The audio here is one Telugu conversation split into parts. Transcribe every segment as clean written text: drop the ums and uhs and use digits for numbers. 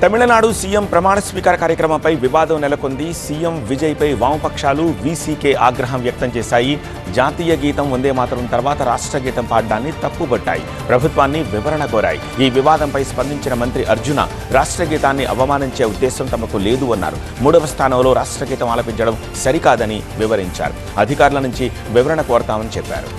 తమిళనాడు సీఎం ప్రమాణ స్వీకార కార్యక్రమంపై వివాదం నెలకొంది. సీఎం విజయ్పై వామపక్షాలు వీసీకే ఆగ్రహం వ్యక్తం చేశాయి. జాతీయ గీతం వందే మాతరం తర్వాత రాష్ట్ర గీతం పాడడాన్ని తప్పుబట్టాయి. ప్రభుత్వాన్ని వివరణ కోరాయి. ఈ వివాదంపై స్పందించిన మంత్రి అర్జున రాష్ట్ర గీతాన్ని అవమానించే ఉద్దేశం తమకు లేదు అన్నారు. 3వ స్థానంలో రాష్ట్ర గీతం ఆలపించడం సరికాదని వివరించారు. అధికారుల నుంచి వివరణ కోరతామని చెప్పారు.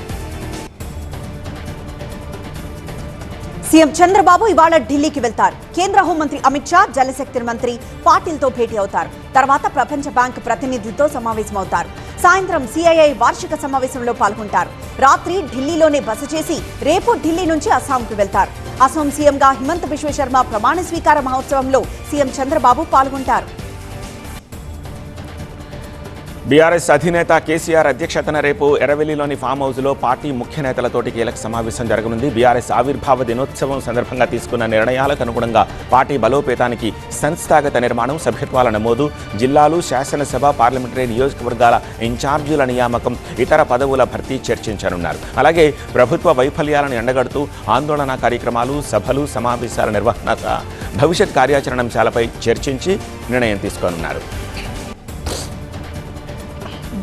సీఎం చంద్రబాబు ఇవాళ ఢిల్లీకి వెళ్తారు. కేంద్ర హోంమంత్రి అమిత్ షా, జలశక్తి మంత్రి పాటిల్తో భేటీ అవుతారు. తర్వాత ప్రపంచ బ్యాంక్ ప్రతినిధులతో సమావేశమవుతారు. సాయంత్రం సిఐఐ వార్షిక సమావేశంలో పాల్గొంటారు. రాత్రి ఢిల్లీలోనే బస చేసి రేపు ఢిల్లీ నుంచి అస్సాంకు వెళ్తారు. అస్సాం సీఎంగా హిమంత బిశ్వ శర్మ ప్రమాణ స్వీకార మహోత్సవంలో సీఎం చంద్రబాబు పాల్గొంటారు. బీఆర్ఎస్ అధినేత కేసీఆర్ అధ్యక్షతన రేపు ఎర్రవెల్లిలోని ఫామ్ హౌస్లో పార్టీ ముఖ్య నేతలతోటి కీలక సమావేశం జరగనుంది. బీఆర్ఎస్ ఆవిర్భావ దినోత్సవం సందర్భంగా తీసుకున్న నిర్ణయాలకు అనుగుణంగా పార్టీ బలోపేతానికి సంస్థాగత నిర్మాణం, సభ్యత్వాల నమోదు, జిల్లాలు, శాసనసభ, పార్లమెంటరీ నియోజకవర్గాల ఇన్ఛార్జీల నియామకం, ఇతర పదవుల భర్తీ చర్చించనున్నారు. అలాగే ప్రభుత్వ వైఫల్యాలను ఎండగడుతూ ఆందోళన కార్యక్రమాలు, సభలు, సమావేశాల నిర్వహణ, భవిష్యత్ కార్యాచరణంశాలపై చర్చించి నిర్ణయం తీసుకోనున్నారు.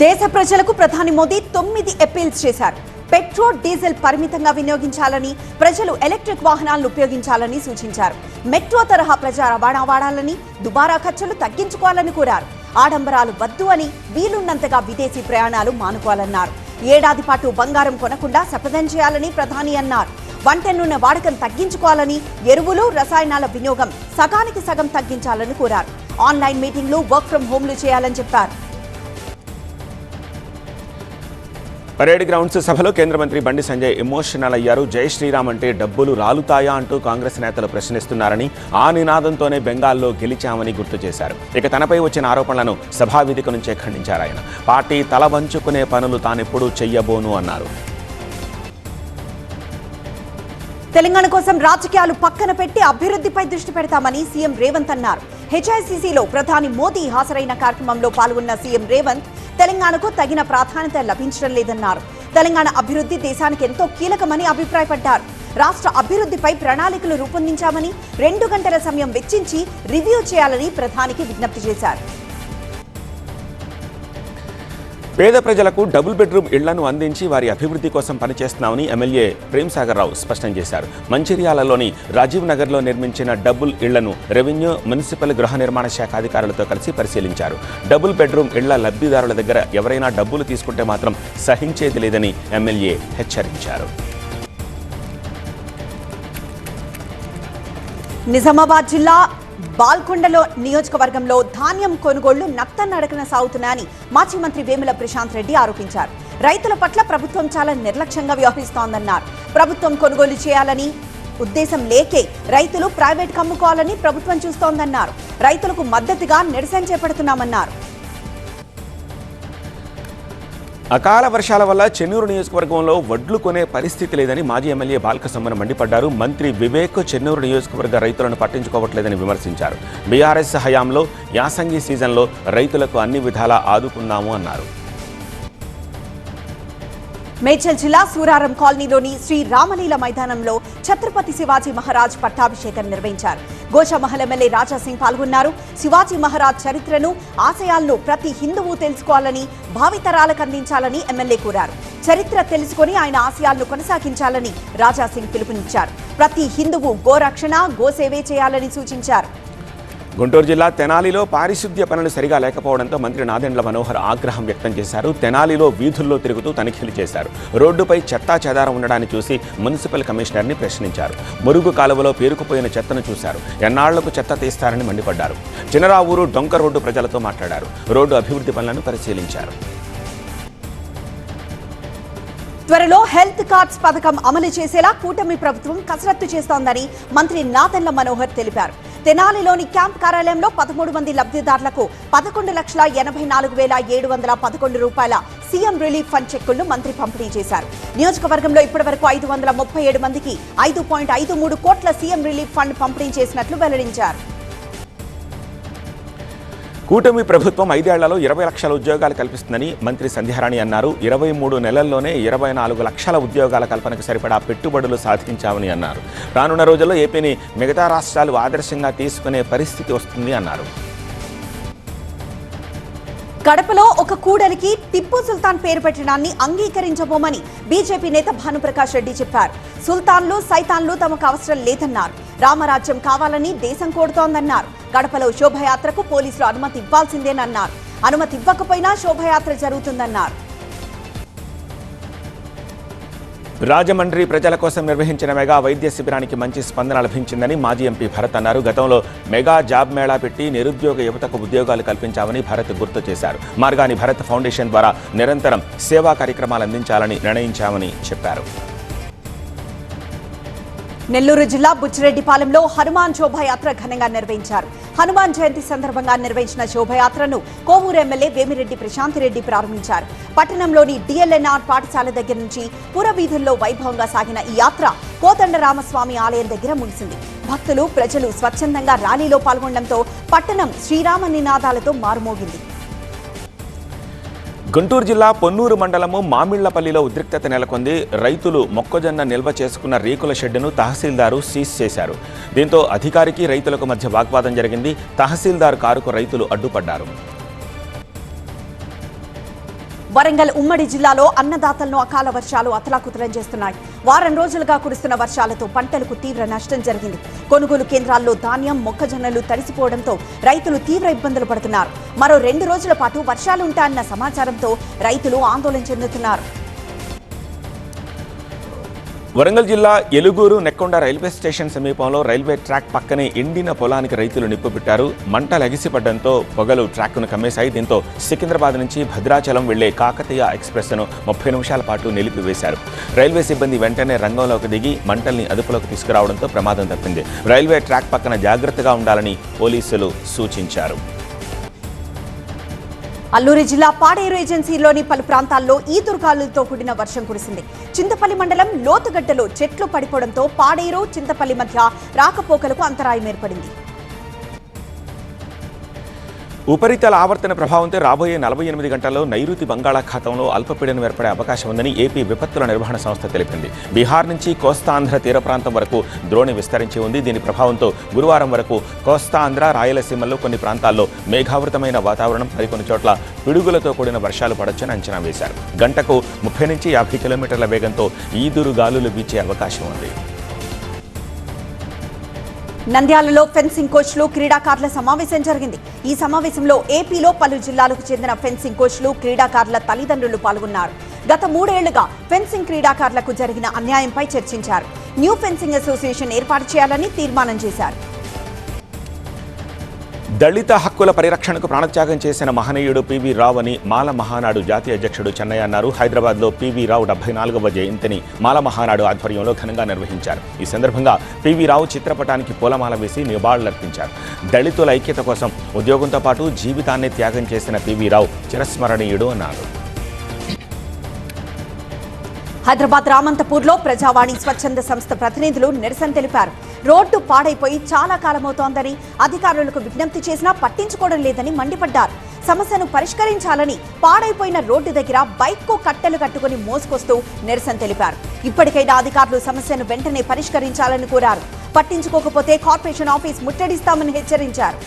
దేశ ప్రజలకు ప్రధాని మోదీ 9 అప్పీల్స్ చేశారు. పెట్రోల్, డీజిల్ పరిమితంగా వినియోగించాలని, ప్రజలు ఎలక్ట్రిక్ వాహనాలను ఉపయోగించాలని సూచించారు. మెట్రో తరహా ప్రజా రవాణా వాడాలని, దుబారా ఖర్చులు తగ్గించుకోవాలని కోరారు. ఆడంబరాలు వద్దు అని, వీలున్నంతగా విదేశీ ప్రయాణాలు మానుకోవాలన్నారు. ఏడాది పాటు బంగారం కొనకుండా శపథం చేయాలని ప్రధాని అన్నారు. వంట నూనె వాడకం తగ్గించుకోవాలని, ఎరువులు, రసాయనాల వినియోగం సగానికి సగం తగ్గించాలని కోరారు. ఆన్లైన్ మీటింగ్లు, వర్క్ ఫ్రం హోమ్లు చేయాలని చెప్పారు. పరేడ్ గ్రౌండ్స్ సభలో కేంద్ర మంత్రి బండి సంజయ్ ఎమోషనల్ అయ్యారు. జై శ్రీరామ్ అంటే డబ్బులు రాలుతాయా అంటూ కాంగ్రెస్ నేతలు ప్రశ్నిస్తున్నారని, ఆ నినాదంతోనే బెంగాల్లో గెలిచామని గుర్తు చేశారు. ఇక తనపై వచ్చిన ఆరోపణలను సభావేదిక నుంచే ఖండించారు ఆయన. పార్టీ తల వంచుకునే పనులు తానెప్పుడూ చెయ్యబోను అన్నారు. తెలంగాణ కోసం రాజకీయాలు పక్కన పెట్టి అభివృద్ధిపై దృష్టి పెడతామని సీఎం రేవంత్ అన్నారు. హెచ్ఐసిసిలో ప్రధాని మోదీ హాజరైన కార్యక్రమంలో పాల్గొన్న సీఎం రేవంత్ తెలంగాణకు తగిన ప్రాధాన్యత లభించడం లేదన్నారు. తెలంగాణ అభివృద్ధి దేశానికి ఎంతో కీలకమని అభిప్రాయపడ్డారు. రాష్ట్ర అభివృద్ధిపై ప్రణాళికలు రూపొందించామని, 2 గంటల సమయం వెచ్చించి రివ్యూ చేయాలని ప్రధానికి విజ్ఞప్తి చేశారు. పేద ప్రజలకు డబుల్ బెడ్రూమ్ ఇళ్లను అందించి వారి అభివృద్ధి కోసం పనిచేస్తున్నామని ఎమ్మెల్యే ప్రేమ్ సాగర్ రావు స్పష్టం చేశారు. మంచిర్యాలలోని రాజీవ్ నగర్లో నిర్మించిన డబుల్ ఇళ్లను రెవెన్యూ, మున్సిపల్ గృహ నిర్మాణ శాఖ అధికారులతో కలిసి పరిశీలించారు. డబుల్ బెడ్రూమ్ ఇళ్ల లబ్ధిదారుల దగ్గర ఎవరైనా డబ్బులు తీసుకుంటే మాత్రం సహించేది లేదని ఎమ్మెల్యే హెచ్చరించారు. నిజామాబాద్ జిల్లా బాల్కొండలో నియోజకవర్గంలో ధాన్యం కొనుగోళ్లు నత్తనడకన సాగుతున్నాయని మాజీ మంత్రి వేముల ప్రశాంత్ రెడ్డి ఆరోపించారు. రైతుల పట్ల ప్రభుత్వం చాలా నిర్లక్ష్యంగా వ్యవహరిస్తోందన్నారు. ప్రభుత్వం కొనుగోలు చేయాలని ఉద్దేశం లేకే రైతులు ప్రైవేట్ కమ్ముకోవాలని ప్రభుత్వం చూస్తోందన్నారు. రైతులకు మద్దతుగా నిరసన చేపడుతున్నామన్నారు. అకాల వర్షాల వల్ల చెన్నూరు నియోజకవర్గంలో వడ్లు కొనే పరిస్థితి లేదని మాజీ ఎమ్మెల్యే బాల్కసుమన్ మండిపడ్డారు. మంత్రి వివేక్ చెన్నూరు నియోజకవర్గ రైతులను పట్టించుకోవట్లేదని విమర్శించారు. బీఆర్ఎస్ హయాంలో యాసంగి సీజన్లో రైతులకు అన్ని విధాలా ఆదుకున్నాము అన్నారు. మేడ్చల్ జిల్లా సూరారం కాలనీలోని శ్రీ రామలీల మైదానంలో ఛత్రపతి శివాజీ మహారాజ్ పట్టాభిషేకం నిర్వహించారు. గోషామహల్ ఎమ్మెల్యే రాజాసింగ్ పాల్గొన్నారు. శివాజీ మహారాజ్ చరిత్రను, ఆశయాలను ప్రతి హిందువు తెలుసుకోవాలని, భావితరాలకు అందించాలని ఎమ్మెల్యే కోరారు. చరిత్ర తెలుసుకుని ఆయన ఆశయాలను కొనసాగించాలని రాజాసింగ్ పిలుపునిచ్చారు. ప్రతి హిందువు గోరక్షణ, గోసేవే చేయాలని సూచించారు. గుంటూరు జిల్లా తెనాలిలో పారిశుద్ధ్య పనులు సరిగా లేకపోవడంతో మంత్రి నాదెండ్ల మనోహర్ ఆగ్రహం వ్యక్తం చేశారు. తెనాలిలో వీధుల్లో తిరుగుతూ తనిఖీలు చేశారు. రోడ్డుపై చెత్తా చెదారం ఉండడాన్ని చూసి మున్సిపల్ కమిషనర్ని ప్రశ్నించారు. మురుగు కాలువలో పేరుకుపోయిన చెత్తను చూశారు. ఎన్నాళ్లకు చెత్త తీస్తారని మండిపడ్డారు. చినరావూరు డొంక రోడ్డు ప్రజలతో మాట్లాడారు. రోడ్డు అభివృద్ధి పనులను పరిశీలించారు. త్వరలో హెల్త్ కార్డ్స్ పథకం అమలు చేసేలా కూటమి ప్రభుత్వం కసరత్తు చేస్తోందని మంత్రి నాదెండ్ల మనోహర్ తెలిపారు. తెనాలిలోని క్యాంప్ కార్యాలయంలో 13 మంది లబ్ధిదారులకు 11,84,711 రూపాయల సీఎం రిలీఫ్ ఫండ్ చెక్కులను మంత్రి పంపిణీ చేశారు. నియోజకవర్గంలో ఇప్పటివరకు 537 మందికి 5.53 కోట్ల సీఎం రిలీఫ్ ఫండ్ పంపిణీ చేసినట్లు వెల్లడించారు. కూటమి ప్రభుత్వం 5 ఏళ్లలో 20 లక్షల ఉద్యోగాలు కల్పిస్తుందని మంత్రి సంధ్యారాణి అన్నారు. 23 నెలల్లోనే 24 లక్షల ఉద్యోగాల కల్పనకు సరిపడా పెట్టుబడులు సాధించామని అన్నారు. రానున్న రోజుల్లో ఏపీని మిగతా రాష్ట్రాలు ఆదర్శంగా తీసుకునే పరిస్థితి వస్తుంది అన్నారు. కడపలో ఒక కూడలికి టిప్పు సుల్తాన్ పేరు పెట్టడాన్ని అంగీకరించబోమని బీజేపీ నేత భానుప్రకాష్ రెడ్డి చెప్పారు. సుల్తాన్లు సైతాన్లు తమకు అవసరం లేదన్నారు. రామరాజ్యం కావాలని దేశం కోరుతోందన్నారు. కడపలో శోభయాత్రకు పోలీసులు అనుమతి ఇవ్వాల్సిందేనన్నారు. అనుమతి ఇవ్వకపోయినా శోభయాత్ర జరుగుతుందన్నారు. రాజమండ్రి ప్రజల కోసం నిర్వహించిన మెగా వైద్య శిబిరానికి మంచి స్పందన లభించిందని మాజీ ఎంపీ భరత్ అన్నారు. గతంలో మెగా జాబ్ మేళా పెట్టి నిరుద్యోగ యువతకు ఉద్యోగాలు కల్పించామని భరత్ గుర్తు చేశారు. మార్గాని భరత్ ఫౌండేషన్ ద్వారా నిరంతరం సేవా కార్యక్రమాలు అందించాలని నిర్ణయించామని చెప్పారు. నెల్లూరు జిల్లా బుచ్చిరెడ్డిపాలెంలో హనుమాన్ శోభాయాత్ర ఘనంగా నిర్వహించారు. హనుమాన్ జయంతి సందర్భంగా నిర్వహించిన శోభయాత్రను కోవూరు ఎమ్మెల్యే వేమిరెడ్డి ప్రశాంతిరెడ్డి ప్రారంభించారు. పట్టణంలోని డిఎల్ఎన్ఆర్ పాఠశాల దగ్గర నుంచి పురవీధుల్లో వైభవంగా సాగిన ఈ యాత్ర కోదండరామస్వామి ఆలయం దగ్గర ముగిసింది. భక్తులు ప్రజలు స్వచ్ఛందంగా ర్యాలీలో పాల్గొనడంతో పట్టణం శ్రీరామ నినాదాలతో మారుమోగింది. గుంటూరు జిల్లా పొన్నూరు మండలము మామిళ్లపల్లిలో ఉద్రిక్తత నెలకొంది. రైతులు మొక్కజొన్న నిల్వ చేసుకున్న రేకుల షెడ్డును తహసీల్దారు సీజ్ చేశారు. దీంతో అధికారికి రైతులకు మధ్య వాగ్వాదం జరిగింది. తహసీల్దార్ కారుకు రైతులు అడ్డుపడ్డారు. వరంగల్ ఉమ్మడి జిల్లాలో అన్నదాతలను అకాల వర్షాలు అతలాకుతలం చేస్తున్నాయి. వారం రోజులుగా కురుస్తున్న వర్షాలతో పంటలకు తీవ్ర నష్టం జరిగింది. కొనుగోలు కేంద్రాల్లో ధాన్యం మొక్కజొన్నలు తడిసిపోవడంతో రైతులు తీవ్ర ఇబ్బందులు పడుతున్నారు. మరో 2 రోజుల పాటు వర్షాలు ఉంటాయన్న సమాచారంతో రైతులు ఆందోళన చెందుతున్నారు. వరంగల్ జిల్లా ఎలుగూరు నెక్కొండ రైల్వే స్టేషన్ సమీపంలో రైల్వే ట్రాక్ పక్కనే ఎండిన పొలానికి రైతులు నిప్పుపెట్టారు. మంటలు ఎగిసిపడడంతో పొగలు ట్రాక్ను కమ్మేశాయి. దీంతో సికింద్రాబాద్ నుంచి భద్రాచలం వెళ్లే కాకతీయ ఎక్స్ప్రెస్ను 30 నిమిషాల పాటు నిలిపివేశారు. రైల్వే సిబ్బంది వెంటనే రంగంలోకి దిగి మంటల్ని అదుపులోకి తీసుకురావడంతో ప్రమాదం తప్పింది. రైల్వే ట్రాక్ పక్కన జాగ్రత్తగా ఉండాలని పోలీసులు సూచించారు. అల్లూరి జిల్లా పాడేరు ఏజెన్సీలోని పలు ప్రాంతాల్లో ఈదురుగాలులతో కూడిన వర్షం కురిసింది. చింతపల్లి మండలం లోతుగడ్డలో చెట్లు పడిపోవడంతో పాడేరు చింతపల్లి మధ్య రాకపోకలకు అంతరాయం ఏర్పడింది. ఉపరితల ఆవర్తన ప్రభావంతో రాబోయే 48 గంటల్లో నైరుతి బంగాళాఖాతంలో అల్పపీడనం ఏర్పడే అవకాశం ఉందని ఏపీ విపత్తుల నిర్వహణ సంస్థ తెలిపింది. బీహార్ నుంచి కోస్తాంధ్ర తీర ప్రాంతం వరకు ద్రోణి విస్తరించి ఉంది. దీని ప్రభావంతో గురువారం వరకు కోస్తాంధ్ర రాయలసీమల్లో కొన్ని ప్రాంతాల్లో మేఘావృతమైన వాతావరణం, మరికొన్ని చోట్ల పిడుగులతో కూడిన వర్షాలు పడొచ్చని అంచనా వేశారు. గంటకు 30 నుంచి 50 కిలోమీటర్ల వేగంతో ఈదురు గాలులు వీచే అవకాశం ఉంది. నంద్యాలలో ఫెన్సింగ్ కోచ్లు క్రీడాకారుల సమావేశం జరిగింది. ఈ సమావేశంలో ఏపీలో పలు జిల్లాలకు చెందిన ఫెన్సింగ్ కోచ్లు క్రీడాకారుల తల్లిదండ్రులు పాల్గొన్నారు. గత 3 ఏళ్లుగా ఫెన్సింగ్ క్రీడాకారులకు జరిగిన అన్యాయంపై చర్చించారు. న్యూ ఫెన్సింగ్ అసోసియేషన్ ఏర్పాటు చేయాలని తీర్మానం చేశారు. దళిత హక్కుల పరిరక్షణకు ప్రాణత్యాగం చేసిన మహనీయుడు పివి రావు అని మాల మహానాడు జాతీయ అధ్యక్షుడు చెన్నయ్య అన్నారు. హైదరాబాద్లో పివి రావు 74వ జయంతిని మాల మహానాడు ఆధ్వర్యంలో ఘనంగా నిర్వహించారు. ఈ సందర్భంగా పివి రావు చిత్రపటానికి పూలమాల వేసి నివాళులర్పించారు. దళితుల ఐక్యత కోసం ఉద్యోగంతో పాటు జీవితాన్ని త్యాగం చేసిన పివి రావు చిరస్మరణీయుడు అన్నారు. హైదరాబాద్ రామంతపూర్లో ప్రజావాణి స్వచ్ఛంద సంస్థ ప్రతినిధులు నిరసన తెలిపారు. రోడ్డు పాడైపోయి చాలా కాలమవుతోందని అధికారులకు విజ్ఞప్తి చేసినా పట్టించుకోవడం లేదని మండిపడ్డారు. సమస్యను పరిష్కరించాలని పాడైపోయిన రోడ్డు దగ్గర బైక్కు కట్టెలు కట్టుకుని మోసుకొస్తూ నిరసన తెలిపారు. ఇప్పటికైనా అధికారులు సమస్యను వెంటనే పరిష్కరించాలని కోరారు. పట్టించుకోకపోతే కార్పొరేషన్ ఆఫీస్ ముట్టడిస్తామని హెచ్చరించారు.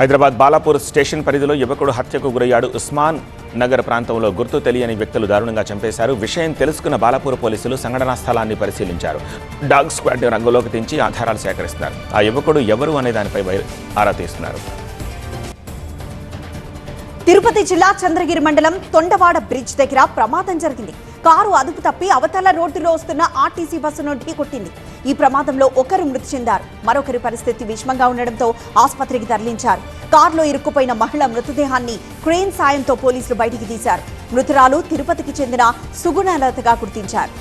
హైదరాబాద్ బాలాపూర్ స్టేషన్ పరిధిలో యువకుడు హత్యకు గురయ్యాడు. ఉస్మాన్ నగర్ ప్రాంతంలో గుర్తు తెలియని వ్యక్తులు దారుణంగా చంపేశారు. విషయం తెలుసుకున్న బాలాపూర్ పోలీసులు సంఘటనా స్థలాన్ని పరిశీలించారు. డాగ్ స్క్వాడ్ రంగులోకి దించి ఆధారాలు సేకరిస్తున్నారు. ఆ యువకుడు ఎవరు అనే దానిపై ఆరా తీస్తున్నారు. తిరుపతి జిల్లా చంద్రగిరి మండలం తొండవాడ బ్రిడ్జ్ దగ్గర ప్రమాదం జరిగింది. కారు అదుపు తప్పి అవతల రోడ్డులో వస్తున్న ఆర్టీసీ బస్సును ఢీకొట్టింది. ఈ ప్రమాదంలో ఒకరు మృతి చెందారు. మరొకరి పరిస్థితి విషమంగా ఉండడంతో ఆసుపత్రికి తరలించారు. కారులో ఇరుక్కుపోయిన మహిళ మృతదేహాన్ని క్రేన్ సాయంతో పోలీసులు బయటికి తీశారు. మృతురాలు తిరుపతికి చెందిన సుగుణలతగా గుర్తించారు.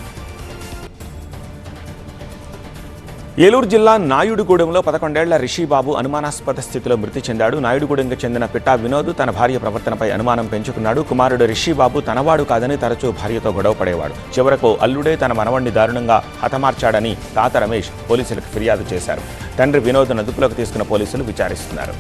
ఏలూరు జిల్లా నాయుడుగూడెంలో 11 ఏళ్ల రిషిబాబు అనుమానాస్పద స్థితిలో మృతి చెందాడు. నాయుడుగూడెంకి చెందిన పిట్టా వినోద్ తన భార్య ప్రవర్తనపై అనుమానం పెంచుకున్నాడు. కుమారుడు రిషిబాబు తనవాడు కాదని తరచూ భార్యతో గొడవ పడేవాడు. చివరకు అల్లుడే తన మనవణ్ణి దారుణంగా హతమార్చాడని తాత రమేష్ పోలీసులకు ఫిర్యాదు చేశారు. తండ్రి వినోద్ను అదుపులోకి తీసుకున్న పోలీసులు విచారిస్తున్నారు.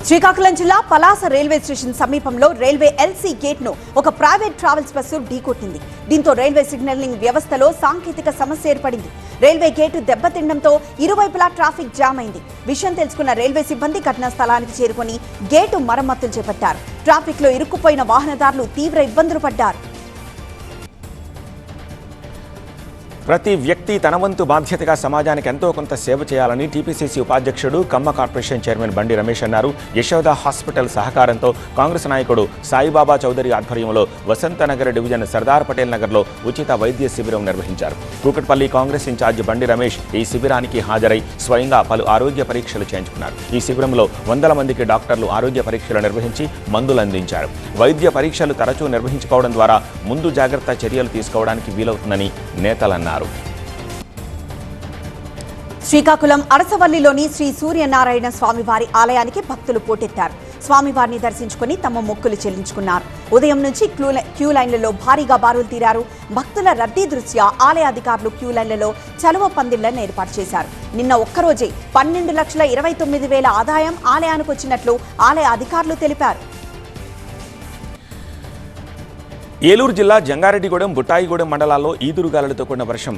శ్రీకాకుళం జిల్లా పలాస రైల్వే స్టేషన్ సమీపంలో రైల్వే ఎల్సీ గేట్ ను ఒక ప్రైవేట్ ట్రావెల్స్ బస్సు ఢీకొట్టింది. దీంతో రైల్వే సిగ్నలింగ్ వ్యవస్థలో సాంకేతిక సమస్య ఏర్పడింది. రైల్వే గేటు దెబ్బతినడంతో ఇరువైపులా ట్రాఫిక్ జామ్ అయింది. విషయం తెలుసుకున్న రైల్వే సిబ్బంది ఘటనా స్థలానికి చేరుకుని గేటు మరమ్మతులు చేపట్టారు. ట్రాఫిక్ లో ఇరుక్కుపోయిన వాహనదారులు తీవ్ర ఇబ్బందులు పడ్డారు. ప్రతి వ్యక్తి తన వంతు బాధ్యతగా సమాజానికి ఎంతో కొంత సేవ చేయాలని టీపీసీసీ ఉపాధ్యక్షుడు కమ్మ కార్పొరేషన్ చైర్మన్ బండి రమేష్ అన్నారు. యశోద హాస్పిటల్ సహకారంతో కాంగ్రెస్ నాయకుడు సాయిబాబా చౌదరి ఆధ్వర్యంలో వసంతనగర్ డివిజన్ సర్దార్ పటేల్ నగర్లో ఉచిత వైద్య శిబిరం నిర్వహించారు. కూకట్పల్లి కాంగ్రెస్ ఇన్ఛార్జి బండి రమేష్ ఈ శిబిరానికి హాజరై స్వయంగా పలు ఆరోగ్య పరీక్షలు చేయించుకున్నారు. ఈ శిబిరంలో 100 మందికి డాక్టర్లు ఆరోగ్య పరీక్షలు నిర్వహించి మందులు అందించారు. వైద్య పరీక్షలు తరచూ నిర్వహించుకోవడం ద్వారా ముందు జాగ్రత్త చర్యలు తీసుకోవడానికి వీలవుతుందని నేతలన్నారు. శ్రీకాకుళం అరసవల్లిలోని శ్రీ సూర్యనారాయణ స్వామివారి ఆలయానికి భక్తులు పోటెత్తారు. స్వామివారిని దర్శించుకుని తమ మొక్కులు చెల్లించుకున్నారు. ఉదయం నుంచి క్యూ లైన్లలో భారీగా బారులు తీరారు. భక్తుల రద్దీ దృష్ట్యా ఆలయ అధికారులు క్యూ లైన్లలో చలువ పందిళ్లను ఏర్పాటు చేశారు. నిన్న ఒక్కరోజే 12,29,000 ఆదాయం ఆలయానికి వచ్చినట్లు ఆలయ అధికారులు తెలిపారు. ఏలూరు జిల్లా జంగారెడ్డిగూడెం, బుట్టాయిగూడెం మండలాల్లో ఈదురుగాలులతో కూడిన వర్షం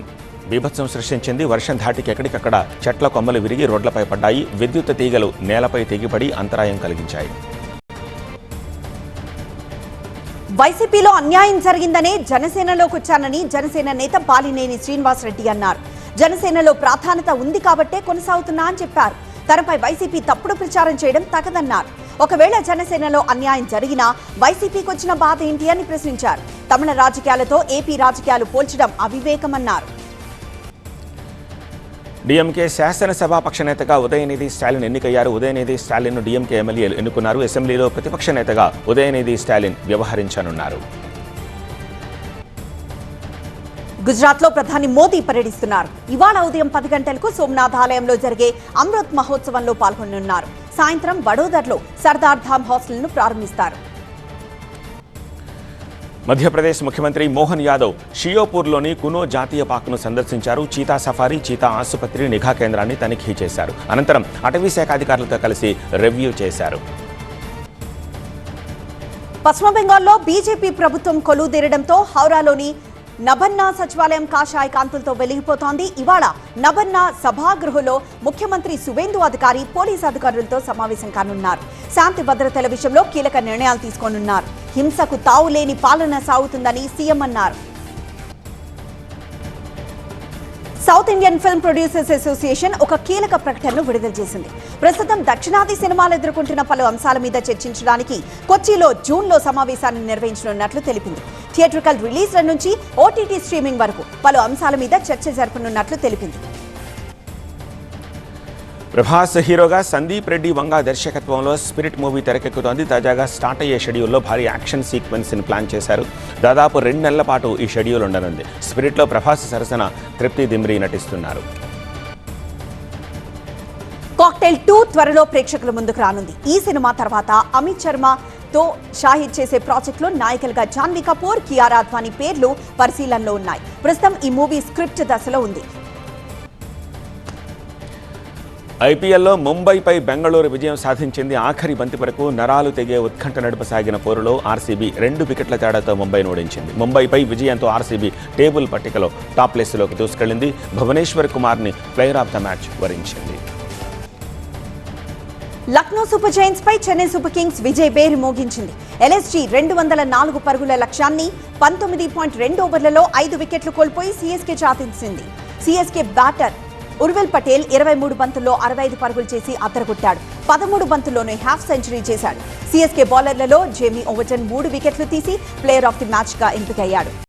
బీభత్సం సృష్టించింది. వర్షం ధాటికి ఎక్కడికక్కడ చెట్ల కొమ్మలు విరిగి రోడ్లపై పడ్డాయి. విద్యుత్ తీగలు నేలపై తెగిపడి అంతరాయం కలిగించాయి. వైసీపీలో అన్యాయం జరిగిందనే జనసేనలోకి వచ్చానని జనసేన నేత బాలినేని శ్రీనివాసరెడ్డి అన్నారు. జనసేనలో ప్రాధాన్యత ఉంది కాబట్టే కొనసాగుతున్నా అని చెప్పారు. తనపై వైసీపీ తప్పుడు ప్రచారం చేయడం తగదన్నారు. ఒకవేళ జనసేనలో అన్యాయం జరిగినా వైసీపీకి వచ్చిన బాధ ఏంటి అని ప్రశ్నించారు. తమిళ రాజకీయాలతో ఏపీ రాజకీయాలు పోల్చడం అవివేకమన్నారు. డీఎంకే శాసనసభాపక్ష నేతగా ఉదయనిధి స్టాలిన్ ఎన్నికయ్యారు. ఉదయనిధి స్టాలిన్ను డీఎంకే ఎమ్మెల్యేలు ఎన్నుకున్నారు. అసెంబ్లీలో ప్రతిపక్ష నేతగా ఉదయనిధి స్టాలిన్ వ్యవహరించనున్నారు. గుజరాత్లో ప్రధాని మోదీ పర్యటిస్తున్నారు. ఇవాళ ఉదయం 10 గంటలకు సోమనాథ్ ఆలయంలో జరిగే అమృత్ మహోత్సవంలో పాల్గొనున్నారు. సాయంత్రం వడోదరలో సర్దార్ ధామ్ హాస్టల్ను ప్రారంభిస్తారు. మధ్యప్రదేశ్ ముఖ్యమంత్రి మోహన్ యాదవ్ షియోపూర్లోని కునో జాతీయ పార్కును సందర్శించారు. చీతా సఫారీ, చీతా ఆసుపత్రి, నిఘా కేంద్రాన్ని తనిఖీ చేశారు. అనంతరం అటవీ శాఖ అధికారులతో కలిసి రివ్యూ చేశారు. పశ్చిమ బెంగాల్లో బీజేపీ ప్రభుత్వం కొలువుదీరడంతో హౌరాలోని నభన్నా సచివాలయం కాషాయ కాంతులతో వెలిగిపోతోంది. ఇవాళ నభన్నా సభాగృహలో ముఖ్యమంత్రి సువేందు అధికారి పోలీసు అధికారులతో సమావేశం కానున్నారు. శాంతి భద్రతల విషయంలో కీలక నిర్ణయాలు తీసుకోనున్నారు. హింసకు తావులేని పాలన సాగుతుందని సీఎం అన్నారు. South Indian film producers association ఒక కీలక ప్రకటనను విడుదల చేసింది. ప్రస్తుతం దక్షిణాది సినిమాలు ఎదుర్కొంటున్న పలు అంశాల మీద చర్చించడానికి కొచ్చిలో జూన్లో సమావేశాన్ని నిర్వహించనున్నట్లు తెలిపింది. థియేట్రికల్ రిలీజ్ల నుంచి ఓటీటీ స్ట్రీమింగ్ వరకు పలు అంశాల మీద చర్చ జరపనున్నట్లు తెలిపింది. ప్రభాస్ హీరోగా సందీప్ రెడ్డి వంగా దర్శకత్వంలో స్పిరిట్ మూవీ తెరకెక్కుతోంది. తాజాగా స్టార్ట్ అయ్యే షెడ్యూల్లో భారీ యాక్షన్ సీక్వెన్స్ని ప్లాన్ చేశారు. దాదాపు 2 నెలల పాటు ఈ షెడ్యూల్ ఉండనుంది. స్పిరిట్లో ప్రభాస్ సరసన తృప్తి దిమ్రీ నటిస్తున్నారు. కాక్టైల్ 2 త్వరలో ప్రేక్షకుల ముందుకు రానుంది. ఈ సినిమా తర్వాత అమిత్ శర్మతో షాహిద్ చేసే ప్రాజెక్టులో నాయకులుగా జాన్వీ కపూర్, కియారా అద్వానీ పేర్లు పరిశీలనలో ఉన్నాయి. ప్రస్తుతం ఈ మూవీ స్క్రిప్ట్ దశలో ఉంది. ఐపీఎల్లో ముంబైపై బెంగళూరు విజయం సాధించింది. ఆఖరి బంతి వరకు నరాలు తెగే ఉత్కంఠ నడుపసాగిన పోరులో ఆర్సీబీ 2 వికెట్ల తేడాతో ముంబైను ఓడించింది. ముంబైపై విజయంతో ఆర్సీబీ టేబుల్ పట్టికలో టాప్ ప్లేస్లోకి దూసుకెళ్లింది. భువనేశ్వర్ కుమార్ని ప్లేయర్ ఆఫ్ ద మ్యాచ్ వరించింది. లక్నో సూపర్ జైంట్స్ పై చెన్నై సూపర్ కింగ్స్ విజయ్ బేరి మోగించింది. ఎల్ఎస్జీ 204 పరుగుల లక్ష్యాన్ని 19.2 ఓవర్లలో 5 వికెట్లు కోల్పోయి సీఎస్కే చాటించింది. సీఎస్కే బ్యాటర్ ఉర్విల్ పటేల్ 23 బంతుల్లో 65 పరుగులు చేసి అద్దరగొట్టాడు. 13 బంతుల్లోనే హాఫ్ సెంచరీ చేశాడు. సీఎస్కే బౌలర్లలో జేమీ ఓవర్టన్ 3 వికెట్లు తీసి ప్లేయర్ ఆఫ్ ది మ్యాచ్ గా ఎంపికయ్యాడు.